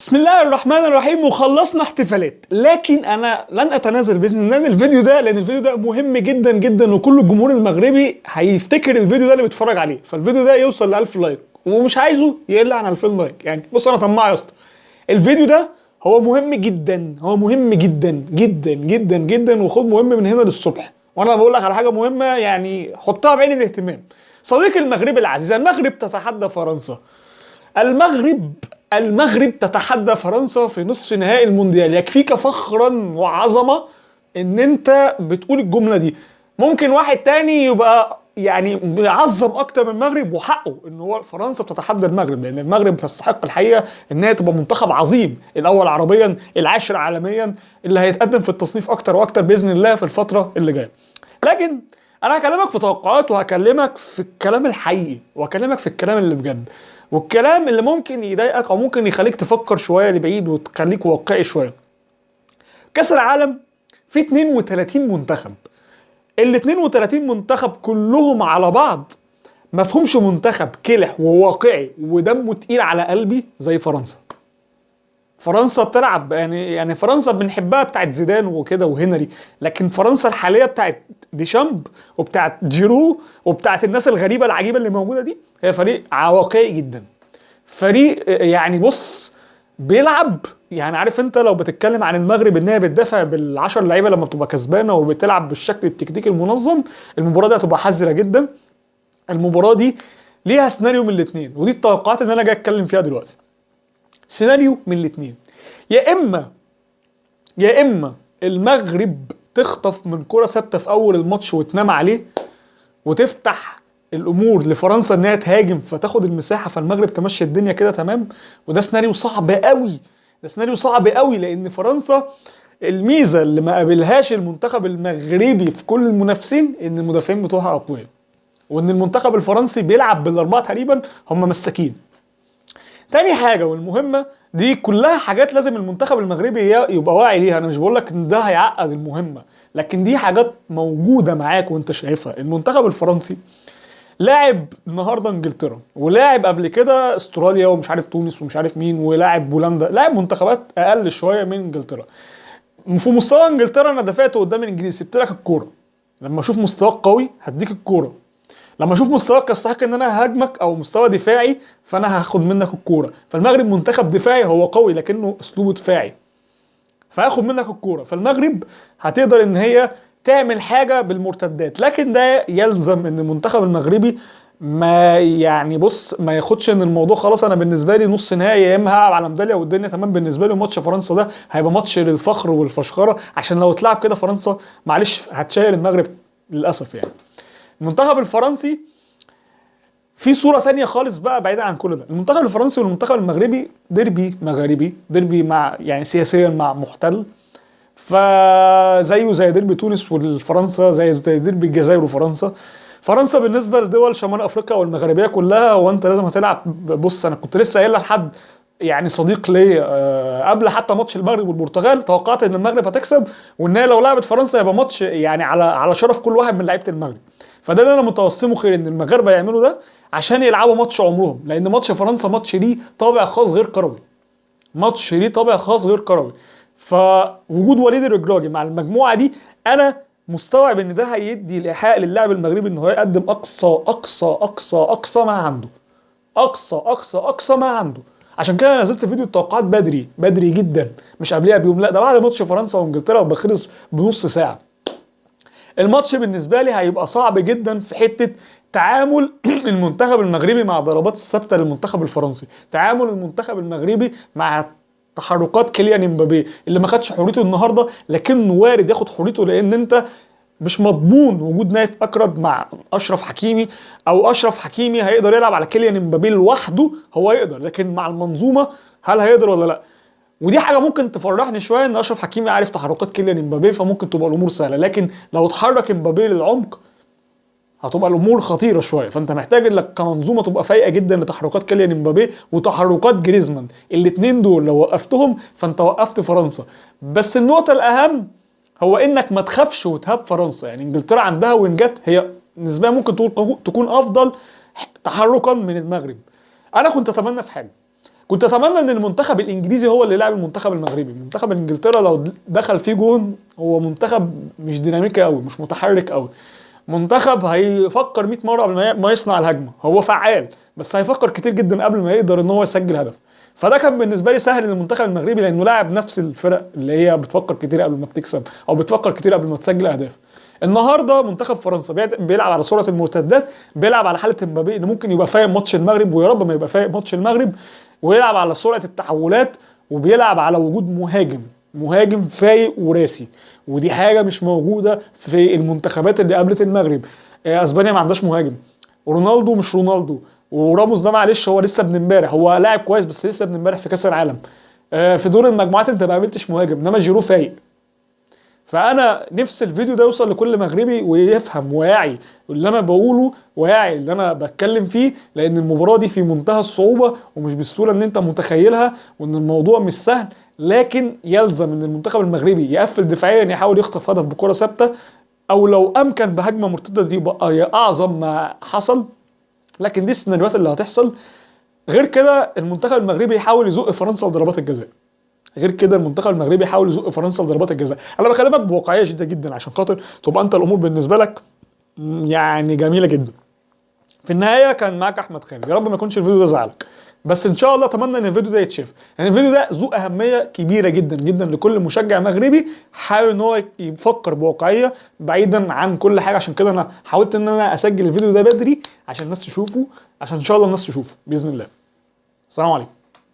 بسم الله الرحمن الرحيم. وخلصنا احتفالات، لكن انا لن اتنازل باذن الله عن الفيديو ده، لان الفيديو ده مهم جدا جدا، وكل الجمهور المغربي هيفتكر الفيديو ده اللي بيتفرج عليه. فالفيديو ده يوصل ل 1000 لايك، ومش عايزه يقل عن 2000 لايك. يعني بص، انا طماع يا اسطى. الفيديو ده هو مهم جدا، هو مهم جدا جدا جدا جدا، وخد مهم من هنا للصبح. وانا بقول لك على حاجه مهمه، يعني حطها بعين الاهتمام. صديقي المغربي العزيز، المغرب تتحدى فرنسا. المغرب تتحدى فرنسا في نصف نهائي المونديال. يكفيك فخرا وعظمة ان انت بتقول الجملة دي. ممكن واحد تاني يبقى يعني بيعظم اكتر من المغرب، وحقه ان هو فرنسا بتتحدى المغرب، لان المغرب تستحق الحقيقة ان هي تبقى منتخب عظيم، الاول عربيا، العاشر عالميا، اللي هيتقدم في التصنيف اكتر واكتر باذن الله في الفترة اللي جايه. لكن انا هكلمك في توقعات، وهكلمك في الكلام الحقيقي، وهكلمك في الكلام اللي بجد، والكلام اللي ممكن يضايقك او ممكن يخليك تفكر شويه لبعيد وتخليك واقعي شويه. كاس العالم فيه 32 منتخب. ال 32 منتخب كلهم على بعض مفهومش منتخب كلح وواقعي ودمه تقيل على قلبي زي فرنسا. فرنسا بتلعب يعني فرنسا بنحبها بتاعت زيدان وكده وهنري، لكن فرنسا الحاليه بتاعت ديشامب وبتاعت جيرو وبتاعت الناس الغريبه العجيبه اللي موجوده دي، هي فريق واقعي جدا. فريق يعني بص بيلعب، يعني عارف انت لو بتتكلم عن المغرب ان هي بتدافع بالعشر لعيبه لما بتبقى كسبانه وبتلعب بالشكل التكتيكي المنظم، المباراه دي هتبقى حذره جدا. المباراه دي ليها سيناريو من الاثنين، ودي التوقعات اللي انا جاي اتكلم فيها دلوقتي. سيناريو من الاثنين، يا اما المغرب تخطف من كرة ثابته في اول الماتش وتنام عليه، وتفتح الامور لفرنسا ان هي تهاجم فتاخد المساحه، فالمغرب تمشي الدنيا كده تمام. وده سيناريو صعب قوي، ده سيناريو صعب قوي، لان فرنسا الميزه اللي ما قابلهاش المنتخب المغربي في كل المنافسين ان المدافعين بتوعها اقوياء، وان المنتخب الفرنسي بيلعب بالاربعه تقريبا هم مساكين. تاني حاجه والمهمه، دي كلها حاجات لازم المنتخب المغربي يبقى واعي ليها. انا مش بقول لك ان ده هيعقد المهمه، لكن دي حاجات موجوده معاك وانت شايفها. المنتخب الفرنسي لاعب النهارده انجلترا، ولاعب قبل كده استراليا ومش عارف تونس ومش عارف مين، ولاعب بولندا، لاعب منتخبات اقل شويه من انجلترا. في مستوى انجلترا انا دافعت قدام الانجليز، سبت لك الكوره. لما اشوف مستواك قوي هديك الكوره، لما اشوف مستواك يستحق ان انا هاجمك او مستوى دفاعي فانا هاخد منك الكوره. فالمغرب منتخب دفاعي، هو قوي لكنه اسلوبه دفاعي، فهاخد منك الكوره. فالمغرب هتقدر ان هي تعمل حاجه بالمرتدات، لكن ده يلزم ان المنتخب المغربي ما يعني بص ما ياخدش ان الموضوع خلاص انا بالنسبه لي نص نهائي يا اما هلعب على ميداليه والدنيا تمام بالنسبه لي. ماتش فرنسا ده هيبقى ماتش للفخر والفشخره، عشان لو اتلعب كده فرنسا معلش هتشيل المغرب للاسف. يعني المنتخب الفرنسي في صورة تانية خالص بقى بعيدا عن كل ده. المنتخب الفرنسي والمنتخب المغربي ديربي مغاربي، ديربي مع يعني سياسيا مع محتل، فزيه زي ديربي تونس والفرنسا، زي ديربي الجزائر وفرنسا. فرنسا بالنسبه لدول شمال افريقيا والمغربيه كلها، وانت لازم هتلعب. بص انا كنت لسه قايل لحد يعني صديق لي قبل حتى ماتش المغرب والبرتغال، توقعت ان المغرب هتكسب، وان هي لو لعبت فرنسا يبقى ماتش يعني على شرف كل واحد من لعيبه المغرب. فده اللي انا متوسمه خير، ان المغاربه يعملوا ده عشان يلعبوا ماتش عمرهم، لان ماتش فرنسا ماتش ليه طابع خاص غير كروي، ماتش ليه طابع خاص غير كروي. فوجود وليد الركراجي مع المجموعه دي، انا مستوعب ان ده هيدي الايحاء للاعب المغربي ان هو يقدم اقصى اقصى اقصى اقصى ما عنده، اقصى اقصى اقصى ما عنده. عشان كده انا نزلت فيديو التوقعات بدري بدري جدا، مش قبلها بيوم، لا ده بعد ماتش فرنسا وانجلترا وبخلص بنص ساعه. الماتش بالنسبه لي هيبقى صعب جدا في حته تعامل المنتخب المغربي مع ضربات الثابته للمنتخب الفرنسي، تعامل المنتخب المغربي مع تحركات كيليان امبابي اللي ما خدش حريته النهارده، لكنه وارد ياخد حريته، لان انت مش مضمون وجود نايف اكرد مع اشرف حكيمي، او اشرف حكيمي هيقدر يلعب على كيليان امبابي لوحده، هو يقدر، لكن مع المنظومه هل هيقدر ولا لا؟ ودي حاجه ممكن تفرحني شويه ان اشرف حكيمي عارف تحركات كيليان امبابي، فممكن تبقى الامور سهله. لكن لو اتحرك امبابي للعمق هتبقى الامور خطيره شويه، فانت محتاج انك كمنظومه تبقى فايقه جدا لتحركات كيليان امبابي وتحركات جريزمان. الاثنين دول لو وقفتهم فانت وقفت فرنسا. بس النقطه الاهم هو انك ما تخافش وتهاب فرنسا. يعني انجلترا عندها وينجات هي نسبيا ممكن تكون افضل تحركا من المغرب. انا كنت اتمنى في حاجه، كنت اتمنى ان المنتخب الانجليزي هو اللي يلعب المنتخب المغربي. منتخب انجلترا لو دخل فيه جون، هو منتخب مش ديناميكي قوي، مش متحرك قوي، منتخب هيفكر 100 مره قبل ما يصنع الهجمه. هو فعال بس هيفكر كتير جدا قبل ما يقدر ان هو يسجل هدف. فده كان بالنسبه لي سهل للمنتخب المغربي، لانه لاعب نفس الفرق اللي هي بتفكر كتير قبل ما بتكسب او بتفكر كتير قبل ما تسجل اهداف. النهارده منتخب فرنسا بيلعب على سرعه المرتدات، بيلعب على حاله امبابي ان ممكن يبقى فايق ماتش المغرب، ويا رب ما يبقى فايق ماتش المغرب، ويلعب على سرعه التحولات، وبيلعب على وجود مهاجم فايق وراسي. ودي حاجه مش موجوده في المنتخبات اللي قابلت المغرب. اسبانيا ما عندهاش مهاجم، رونالدو مش رونالدو، وراموس ده معلش هو لسه ابن امبارح، هو لاعب كويس بس لسه ابن امبارح في كاس العالم. في دور المجموعات انت ما قابلتش مهاجم، انما جيرو فايق. فانا نفس الفيديو ده يوصل لكل مغربي ويفهم ويعي اللي انا بقوله ويعي اللي انا بتكلم فيه، لان المباراه دي في منتهى الصعوبه ومش بالسهوله ان انت متخيلها، وان الموضوع مش سهل. لكن يلزم ان المنتخب المغربي يقفل دفاعيا، يحاول يخطف هدف بكره ثابته، او لو امكن بهجمه مرتده، دي يبقى اعظم ما حصل. لكن دي السيناريوهات اللي هتحصل. غير كده المنتخب المغربي يحاول يزق فرنسا لضربات الجزاء. غير كده المنتخب المغربي يحاول يزق فرنسا لضربات الجزاء. انا بكلمك بواقعيه شديده جدا عشان خاطر تبقى انت الامور بالنسبه لك يعني جميله جدا. في النهايه كان معاك احمد خالد، يا رب ما يكونش الفيديو ده زعلك، بس ان شاء الله اتمنى ان الفيديو ده يتشاف. يعني الفيديو ده ذو اهميه كبيره جدا جدا لكل مشجع مغربي حاول ان هو يفكر بواقعيه بعيدا عن كل حاجه. عشان كده انا حاولت ان انا اسجل الفيديو ده بدري عشان الناس تشوفه، عشان ان شاء الله الناس تشوفه باذن الله. السلام عليكم.